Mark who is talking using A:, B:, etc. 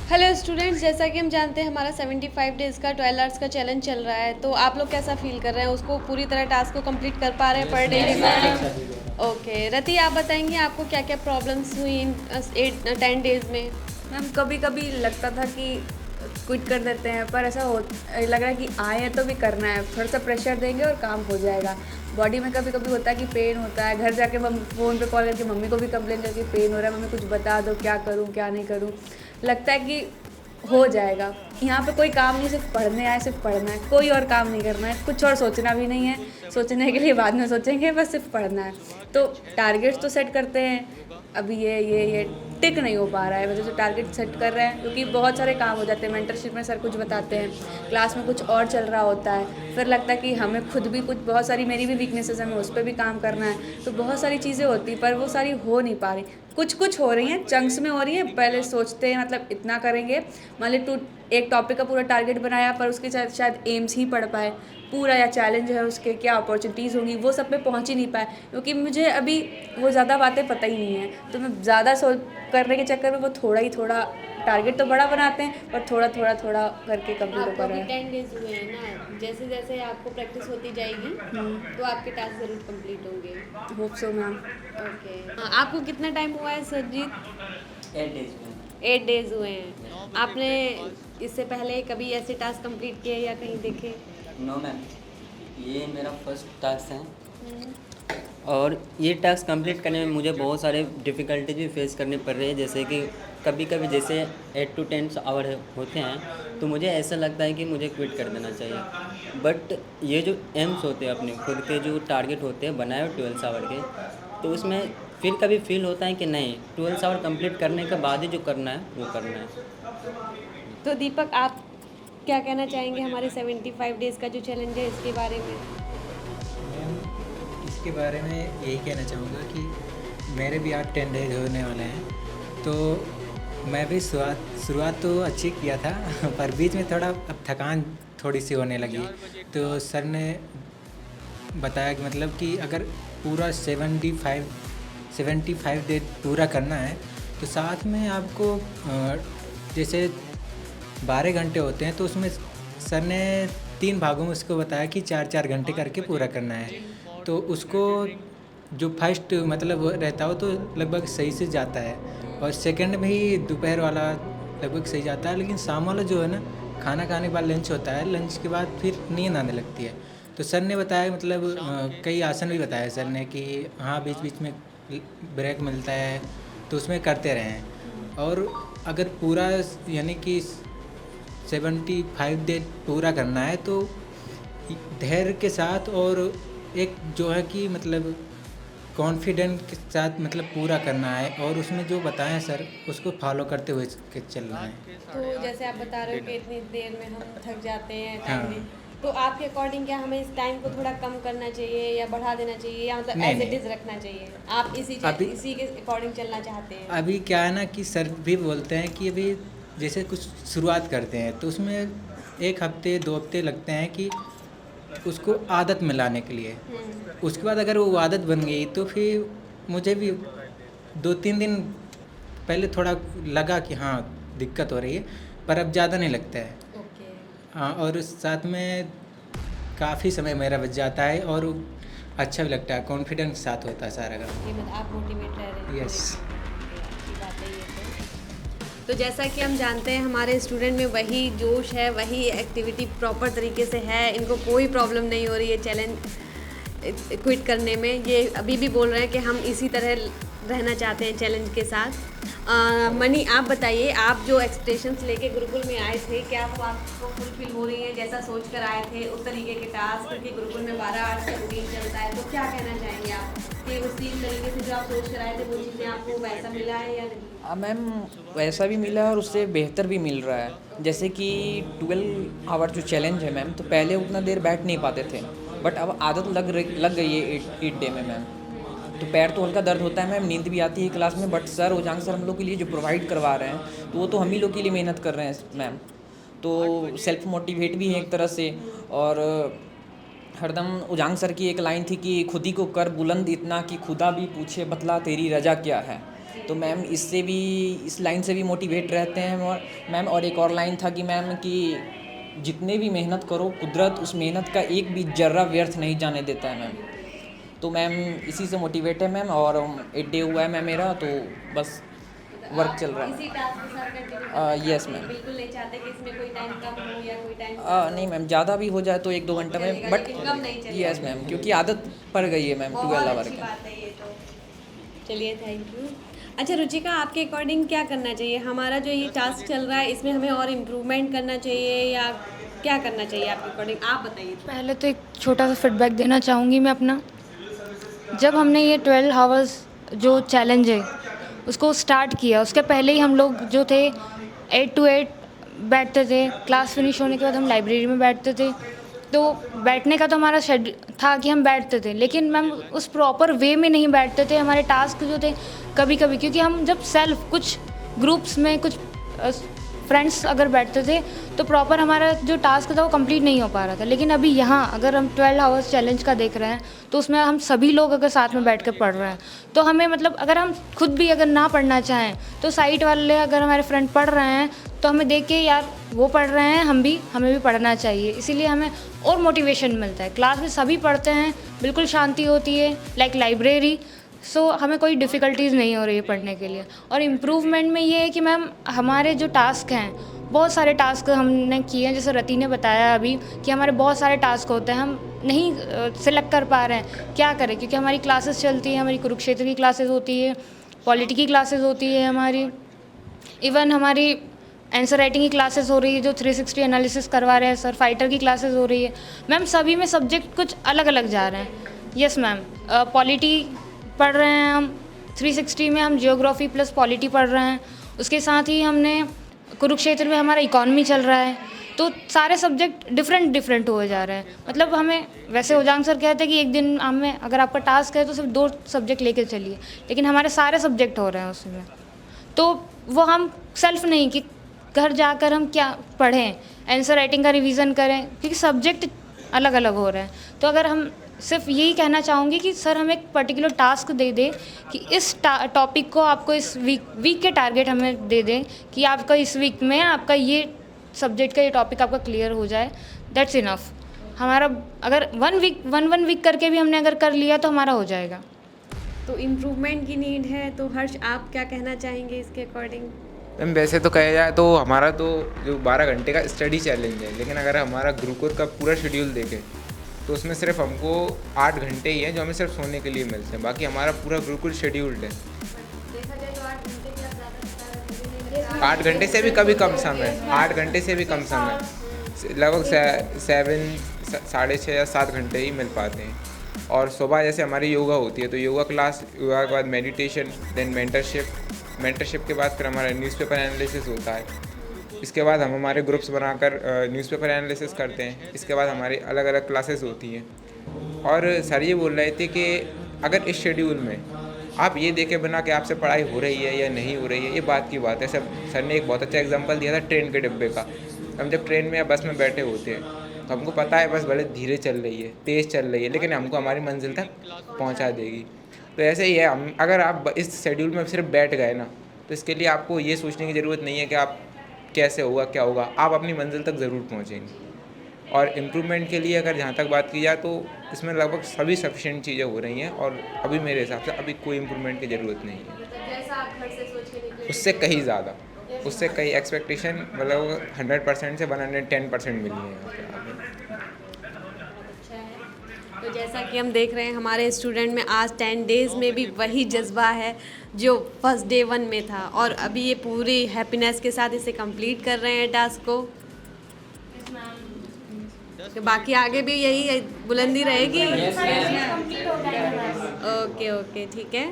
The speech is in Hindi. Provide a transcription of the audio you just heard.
A: हेलो स्टूडेंट्स, जैसा कि हम जानते हैं हमारा 75 डेज़ का 12 आवर्स का चैलेंज चल रहा है। तो आप लोग कैसा फील कर रहे हैं? उसको पूरी तरह टास्क को कंप्लीट कर पा रहे हैं पर डे रिकॉर्डिंग? ओके, रति आप बताएंगे आपको क्या क्या प्रॉब्लम्स हुई इन 10 डेज़ में?
B: मैम कभी कभी लगता था कि क्विट कर देते हैं, पर ऐसा हो लग रहा है कि आए हैं तो भी करना है, थोड़ा सा प्रेशर देंगे और काम हो जाएगा। बॉडी में कभी कभी होता है कि पेन होता है, घर जाके फ़ोन पे कॉल करके मम्मी को भी कंप्लेन करके पेन हो रहा है, मम्मी कुछ बता दो, क्या करूँ क्या नहीं करूँ। लगता है कि हो जाएगा। यहाँ पे कोई काम नहीं, सिर्फ पढ़ने आए, सिर्फ पढ़ना है, कोई और काम नहीं करना है, कुछ और सोचना भी नहीं है। सोचने के लिए बाद में सोचेंगे, बस सिर्फ पढ़ना है। तो टारगेट्स तो सेट करते हैं, अभी ये टिक नहीं हो पा रहा है, वजह से टारगेट सेट कर रहे हैं क्योंकि बहुत सारे काम हो जाते हैं। मेंटरशिप में सर कुछ बताते हैं, क्लास में कुछ और चल रहा होता है, फिर लगता है कि हमें खुद भी कुछ, बहुत सारी मेरी भी वीकनेसेस है, हमें उस पर भी काम करना है। तो बहुत सारी चीज़ें होती हैं पर वो सारी हो नहीं पा रही। कुछ कुछ हो रही हैं, चंक्स में हो रही हैं। पहले सोचते हैं मतलब इतना करेंगे, मान ली एक टॉपिक का पूरा टारगेट बनाया पर उसके शायद एम्स ही पढ़ पाए पूरा, या चैलेंज है उसके क्या अपॉर्चुनिटीज़ होंगी, वो सब पे पहुंच ही नहीं पाए क्योंकि मुझे अभी वो ज़्यादा बातें पता ही नहीं है। तो मैं ज़्यादा करने के चक्कर में वो थोड़ा टारगेट तो बड़ा बनाते हैं पर थोड़ा करके कंप्लीट हो पा
A: आपको
B: रहा
A: भी
B: है।
A: 10 डेज हुए हैं ना, जैसे जैसे आपको प्रैक्टिस होती जाएगी तो आपके टास्क ज़रूर कंप्लीट होंगे।
B: Hope so ma'am.
A: ओके, आपको कितना टाइम हुआ है सरजीत?
C: 8 days में।
A: 8 डेज हुए हैं। आपने इससे पहले कभी ऐसे टास्क कंप्लीट किए या कहीं देखे?
C: नो मैम, ये मेरा फर्स्ट टास्क है और ये टास्क कंप्लीट करने में मुझे बहुत सारे डिफ़िकल्टीज भी फेस करनी पड़ रही है। जैसे कि कभी कभी जैसे 8 to 10 आवर होते हैं तो मुझे ऐसा लगता है कि मुझे क्विट कर देना चाहिए। बट ये जो एम्स होते हैं, अपने खुद के जो टारगेट होते हैं बनाए हुए 12 आवर के, तो उसमें फिर कभी फील होता है कि नहीं, 12 आवर कंप्लीट करने के बाद ही जो करना है वो करना है।
A: तो दीपक, आप क्या कहना चाहेंगे हमारे 75 डेज़ का जो चैलेंज है इसके बारे में?
D: मैम, इसके बारे में यही कहना चाहूँगा कि मेरे भी आज 10 डेज होने वाले हैं। तो मैं भी शुरुआत तो अच्छी किया था पर बीच में थोड़ा अब थकान थोड़ी सी होने लगी। तो सर ने बताया कि मतलब कि अगर पूरा 75 डे पूरा करना है तो साथ में आपको जैसे 12 घंटे होते हैं तो उसमें सर ने 3 भागों में उसको बताया कि 4-4 घंटे करके पूरा करना है। तो उसको जो फर्स्ट मतलब रहता हो तो लगभग सही से जाता है, और सेकंड में ही दोपहर वाला लगभग सही जाता है, लेकिन शाम वाला जो है ना, खाना खाने के बाद लंच होता है, लंच के बाद फिर नींद आने लगती है। तो सर ने बताया मतलब कई आसन भी बताया सर ने कि हाँ बीच बीच में ब्रेक मिलता है तो उसमें करते रहें। और अगर पूरा यानी कि 75 डे पूरा करना है तो धैर्य के साथ और एक जो है कि मतलब कॉन्फिडेंट के साथ मतलब पूरा करना है, और उसमें जो बताएं सर उसको फॉलो करते हुए के चलना है।
A: तो जैसे आप बता रहे हो कि इतनी देर में हम थक जाते हैं
D: हाँ।
A: टाइम में, तो आपके अकॉर्डिंग क्या हमें इस टाइम को थोड़ा कम करना चाहिए या बढ़ा देना चाहिए, या मतलब
D: नहीं,
A: एज इट
D: नहीं।
A: इज़ रखना चाहिए? आप
D: अभी-
A: इसी के अकॉर्डिंग चलना चाहते हैं?
D: अभी क्या है ना कि सर भी बोलते हैं कि अभी जैसे कुछ शुरुआत करते हैं तो उसमें 1 हफ्ते 2 हफ्ते लगते हैं कि उसको आदत में लाने के लिए। उसके बाद अगर वो आदत बन गई तो फिर मुझे भी 2-3 दिन पहले थोड़ा लगा कि हाँ दिक्कत हो रही है, पर अब ज़्यादा नहीं लगता है।
A: ओके।
D: हाँ, और साथ में काफ़ी समय मेरा बच जाता है और अच्छा भी लगता है, कॉन्फिडेंस के साथ होता है सारा काम।
A: ये मतलब आप मोटिवेट रह रहे हैं?
D: Yes.
A: अच्छी बात है ये तो जैसा कि हम जानते हैं हमारे स्टूडेंट में वही जोश है, वही एक्टिविटी प्रॉपर तरीके से है, इनको कोई प्रॉब्लम नहीं हो रही है चैलेंज क्विट करने में। ये अभी भी बोल रहे हैं कि हम इसी तरह रहना चाहते हैं चैलेंज के साथ। मनी, आप बताइए, आप जो एक्सपेक्टेशंस लेके गुरुकुल में आए थे, क्या वो आपको फुलफिल हो रही है? जैसा सोच कर आए थे उस तरीके के टास्क, क्योंकि गुरुकुल में 12 आवर्स का रूटीन चलता है, तो क्या कहना चाहेंगे आप कि उसी तरीके से जो आप सोच कर आए थे वो चीज़ें आपको वैसा मिला है या नहीं?
E: मैम वैसा भी मिला है और उससे बेहतर भी मिल रहा है। जैसे कि 12 आवर जो चैलेंज है मैम, तो पहले उतना देर बैठ नहीं पाते थे, बट अब आदत लग गई है 8 डे में मैम। तो पैर तो हल्का दर्द होता है मैम, नींद भी आती है क्लास में, बट सर ओजांग सर हम लोग के लिए जो प्रोवाइड करवा रहे हैं तो वो तो हम ही लोग के लिए मेहनत कर रहे हैं मैम। तो सेल्फ मोटिवेट भी है एक तरह से। और हरदम ओजांग सर की एक लाइन थी कि खुद ही को कर बुलंद इतना कि खुदा भी पूछे बतला तेरी रजा क्या है। तो मैम इससे भी, इस लाइन से भी मोटिवेट रहते हैं। और मैम और एक और लाइन था कि मैम कि जितने भी मेहनत करो, कुदरत उस मेहनत का एक भी जर्रा व्यर्थ नहीं जाने देता है मैम। तो मैम इसी से मोटिवेट है मैम। और 8 डे हुआ है मैम मेरा, तो बस वर्क चल रहा
A: इसी टास्क के साथ कंटिन्यू
E: है। Yes ma'am.
A: बिल्कुल नहीं चाहते कि इसमें कोई टाइम कम हो या कोई टाइम
E: नहीं मैम, ज़्यादा भी हो जाए तो 1-2 घंटे में,
A: चलेगा,
E: बट
A: लेकिन कम नहीं चलेगा।
E: यस मैम, क्योंकि आदत पड़ गई है मैम 12
A: बहुत
E: आवर
A: अच्छी
E: की।
A: बात है ये तो। चलिए, थैंक यू। अच्छा रुचिका, आपके अकॉर्डिंग क्या करना चाहिए? हमारा जो ये टास्क चल रहा है इसमें हमें और इम्प्रूवमेंट करना चाहिए या क्या करना चाहिए आपके अकॉर्डिंग? आप बताइए।
F: पहले तो एक छोटा सा फीडबैक देना चाहूँगी मैं अपना। जब हमने ये 12 आवर्स जो चैलेंज है उसको स्टार्ट किया, उसके पहले ही हम लोग जो थे 8 to 8 बैठते थे। क्लास फिनिश होने के बाद हम लाइब्रेरी में बैठते थे। तो बैठने का तो हमारा शेड्यूल था कि हम बैठते थे, लेकिन मैम उस प्रॉपर वे में नहीं बैठते थे। हमारे टास्क जो थे कभी कभी, क्योंकि हम जब सेल्फ कुछ ग्रुप्स में कुछ फ्रेंड्स अगर बैठते थे तो प्रॉपर हमारा जो टास्क था वो कंप्लीट नहीं हो पा रहा था। लेकिन अभी यहाँ अगर हम 12 आवर्स चैलेंज का देख रहे हैं तो उसमें हम सभी लोग अगर साथ में बैठ कर पढ़ रहे हैं तो हमें मतलब अगर हम खुद भी अगर ना पढ़ना चाहें तो साइड वाले अगर हमारे फ्रेंड पढ़ रहे हैं तो हमें देख के यार वो पढ़ रहे हैं, हमें भी पढ़ना चाहिए। इसीलिए हमें और मोटिवेशन मिलता है। क्लास में सभी पढ़ते हैं, बिल्कुल शांति होती है, लाइक लाइब्रेरी। सो हमें कोई डिफ़िकल्टीज़ नहीं हो रही है पढ़ने के लिए। और इम्प्रूवमेंट में ये है कि मैम हमारे जो टास्क हैं, बहुत सारे टास्क हमने किए हैं। जैसे रति ने बताया अभी कि हमारे बहुत सारे टास्क होते हैं, हम नहीं सिलेक्ट कर पा रहे हैं, क्या करें? क्योंकि हमारी क्लासेस चलती हैं, हमारी कुरुक्षेत्र की क्लासेस होती है, पॉलिटी की क्लासेस होती है हमारी, इवन हमारी आंसर राइटिंग की क्लासेस हो रही है जो 360 एनालिसिस करवा रहे हैं सर, फाइटर की क्लासेस हो रही है। मैम सभी में सब्जेक्ट कुछ अलग अलग जा रहे हैं। यस मैम, पॉलिटी पढ़ रहे हैं हम, 360 में हम जियोग्राफी प्लस पॉलिटी पढ़ रहे हैं। उसके साथ ही हमने कुरुक्षेत्र में हमारा इकॉनमी चल रहा है। तो सारे सब्जेक्ट डिफरेंट हुए जा रहे हैं। मतलब हमें वैसे उजांग सर कहते हैं कि एक दिन हमें अगर आपका टास्क है तो सिर्फ 2 सब्जेक्ट लेके चलिए, लेकिन हमारे सारे सब्जेक्ट हो रहे हैं उसमें। तो वो हम सेल्फ नहीं कि घर जाकर हम क्या पढ़ें, आंसर राइटिंग का रिवीजन करें, क्योंकि सब्जेक्ट अलग अलग हो रहे हैं। तो अगर हम सिर्फ यही कहना चाहूँगी कि सर हमें एक पर्टिकुलर टास्क दे दें कि इस टॉपिक को आपको इस वीक के टारगेट हमें दे दें कि आपका इस वीक में आपका ये सब्जेक्ट का ये टॉपिक आपका क्लियर हो जाए। That's enough. हमारा अगर वन वीक करके भी हमने अगर कर लिया तो हमारा हो जाएगा।
A: तो इम्प्रूवमेंट की नीड है। तो हर्ष, आप क्या कहना चाहेंगे इसके अकॉर्डिंग?
G: मैम वैसे तो कहा जाए तो हमारा तो जो 12 घंटे का स्टडी चैलेंज है, लेकिन अगर हमारा गुरुकुल का पूरा शेड्यूल देखें तो उसमें सिर्फ हमको 8 घंटे ही हैं जो हमें सिर्फ सोने के लिए मिलते हैं। बाकी हमारा पूरा गुरुकुल शेड्यूल्ड है। 8 घंटे से भी कभी कम समय, 8 घंटे से भी कम समय, लगभग 7 साढ़े 6 या 7 घंटे ही मिल पाते हैं। और सुबह जैसे हमारी योगा होती है तो योगा क्लास, योगा के बाद मेडिटेशन, देन मेंटरशिप के बाद फिर हमारा न्यूज़पेपर एनालिसिस होता है। इसके बाद हम हमारे ग्रुप्स बनाकर न्यूज़पेपर एनालिसिस करते हैं। इसके बाद हमारी अलग अलग क्लासेस होती हैं। और सर ये बोल रहे थे कि अगर इस शेड्यूल में आप ये देखे बिना कि आपसे पढ़ाई हो रही है या नहीं हो रही है, ये बात की बात है। सर ने एक बहुत अच्छा एग्जांपल दिया था ट्रेन के डिब्बे का। हम जब ट्रेन में या बस में बैठे होते हैं तो हमको पता है बस भले धीरे चल रही है, तेज़ चल रही है, लेकिन हमको हमारी मंजिल तक पहुंचा देगी। तो ऐसे ही है, हम अगर आप इस शेड्यूल में सिर्फ बैठ गए ना तो इसके लिए आपको ये सोचने की ज़रूरत नहीं है कि आप कैसे होगा क्या होगा, आप अपनी मंजिल तक ज़रूर पहुँचेंगे। और इम्प्रूवमेंट के लिए अगर जहाँ तक बात की जाए तो इसमें लगभग सभी सफिशिएंट चीज़ें हो रही हैं और अभी मेरे हिसाब से अभी कोई इम्प्रूवमेंट की ज़रूरत नहीं है। उससे कहीं ज़्यादा, उससे कई एक्सपेक्टेशन मतलब 100% से 110% मिली है यहाँ पे।
A: तो जैसा कि हम देख रहे हैं हमारे स्टूडेंट में आज 10 डेज़ में भी वही जज्बा है जो फर्स्ट डे 1 में था, और अभी ये पूरी हैप्पीनेस के साथ इसे कंप्लीट कर रहे हैं टास्क को। तो बाकी आगे भी यही बुलंदी रहेगी। ओके ठीक है।